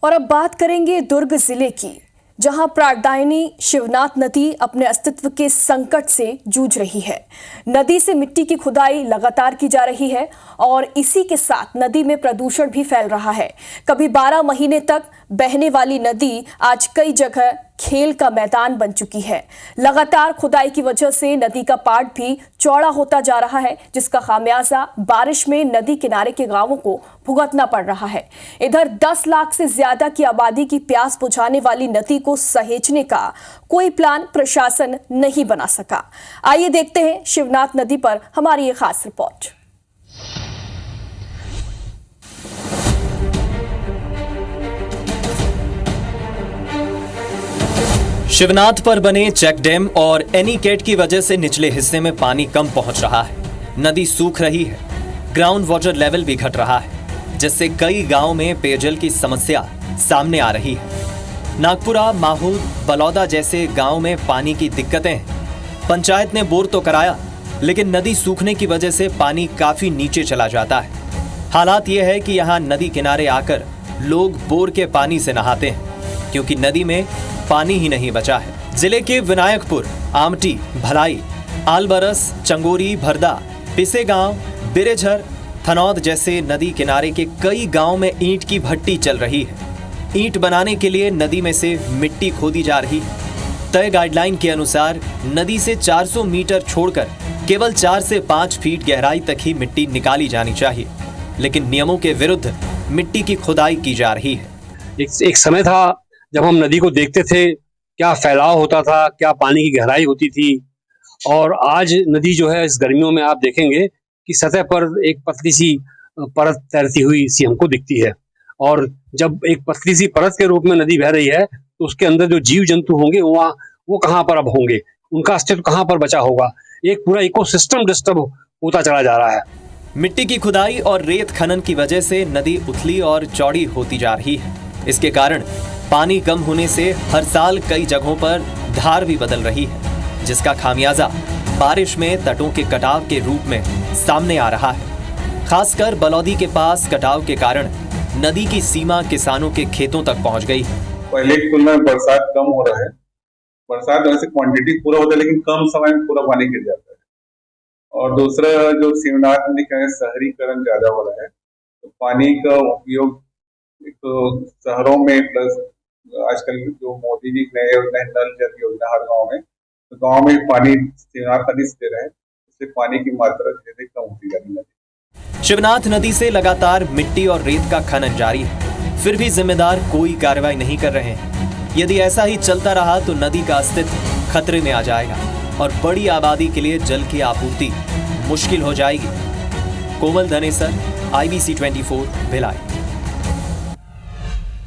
और अब बात करेंगे दुर्ग जिले की, जहां प्राणदायिनी शिवनाथ नदी अपने अस्तित्व के संकट से जूझ रही है। नदी से मिट्टी की खुदाई लगातार की जा रही है और इसी के साथ नदी में प्रदूषण भी फैल रहा है। कभी 12 महीने तक बहने वाली नदी आज कई जगह खेल का मैदान बन चुकी है। लगातार खुदाई की वजह से नदी का पाट भी चौड़ा होता जा रहा है, जिसका खामियाजा बारिश में नदी किनारे के गांवों को भुगतना पड़ रहा है। इधर 10 लाख से ज्यादा की आबादी की प्यास बुझाने वाली नदी को सहेजने का कोई प्लान प्रशासन नहीं बना सका। आइए देखते हैं शिवनाथ नदी पर हमारी ये खास रिपोर्ट। शिवनाथ पर बने चेक डैम और एनीकेट की वजह से निचले हिस्से में पानी कम पहुंच रहा है। नदी सूख रही है, ग्राउंड वाटर लेवल भी घट रहा है, जिससे कई गांव में पेयजल की समस्या सामने आ रही है। नागपुरा, माहूद, बलौदा जैसे गांव में पानी की दिक्कतें हैं। पंचायत ने बोर तो कराया, लेकिन नदी सूखने की वजह से पानी काफी नीचे चला जाता है। हालात यह है कि यहाँ नदी किनारे आकर लोग बोर के पानी से नहाते हैं, क्योंकि नदी में पानी ही नहीं बचा है। जिले के विनायकपुर, आमटी, भलाई, आलबरस, चंगोरी, भरदा, पिसेगांव, बिरेझर, थनौद जैसे नदी किनारे के कई गांव में ईंट की भट्टी चल रही है। ईंट बनाने के लिए नदी में से मिट्टी खोदी जा रही है। तय गाइडलाइन के अनुसार नदी से 400 मीटर छोड़कर केवल 4 से 5 फीट गहराई तक ही मिट्टी निकाली जानी चाहिए, लेकिन नियमों के विरुद्ध मिट्टी की खुदाई की जा रही है। एक समय था जब हम नदी को देखते थे, क्या फैलाव होता था, क्या पानी की गहराई होती थी। और आज नदी जो है इस गर्मियों में आप देखेंगे कि सतह पर एक पतली सी परत तैरती हुई सी हमको दिखती है। और जब एक पतली सी परत के रूप में नदी बह रही है तो उसके अंदर जो जीव जंतु होंगे वो कहाँ पर अब होंगे, उनका अस्तित्व कहाँ पर बचा होगा। एक पूरा इकोसिस्टम डिस्टर्ब होता चला जा रहा है। मिट्टी की खुदाई और रेत खनन की वजह से नदी उथली और चौड़ी होती जा रही है। इसके कारण पानी कम होने से हर साल कई जगहों पर धार भी बदल रही है, जिसका खामियाजा बारिश में तटों के कटाव के रूप में सामने आ रहा है। खासकर बलौदी के पास कटाव के कारण नदी की सीमा किसानों के खेतों तक पहुंच गई। पहले की तुलना में बरसात कम हो रहा है। बरसात वैसे क्वांटिटी पूरा होता है, लेकिन कम समय में पूरा पानी गिर जाता है। और दूसरा जो शिवनाथ में क्या है, शहरीकरण ज्यादा हो रहा है, तो पानी का उपयोग तो शहरों में प्लस आजकल जो मोदी जी नए योजना है, नल जल योजना हर गांव में, तो गांव में पानी शिवनाथ नदी से दे रहे हैं, इससे पानी की मात्रा धीरे धीरे कम होती जा रही है। शिवनाथ नदी से लगातार मिट्टी और रेत का खनन जारी है, फिर भी जिम्मेदार कोई कार्रवाई नहीं कर रहे हैं। यदि ऐसा ही चलता रहा तो नदी का अस्तित्व खतरे में आ जाएगा और बड़ी आबादी के लिए जल की आपूर्ति मुश्किल हो जाएगी। कोमल धनेसर, IBC 24, भिलाई।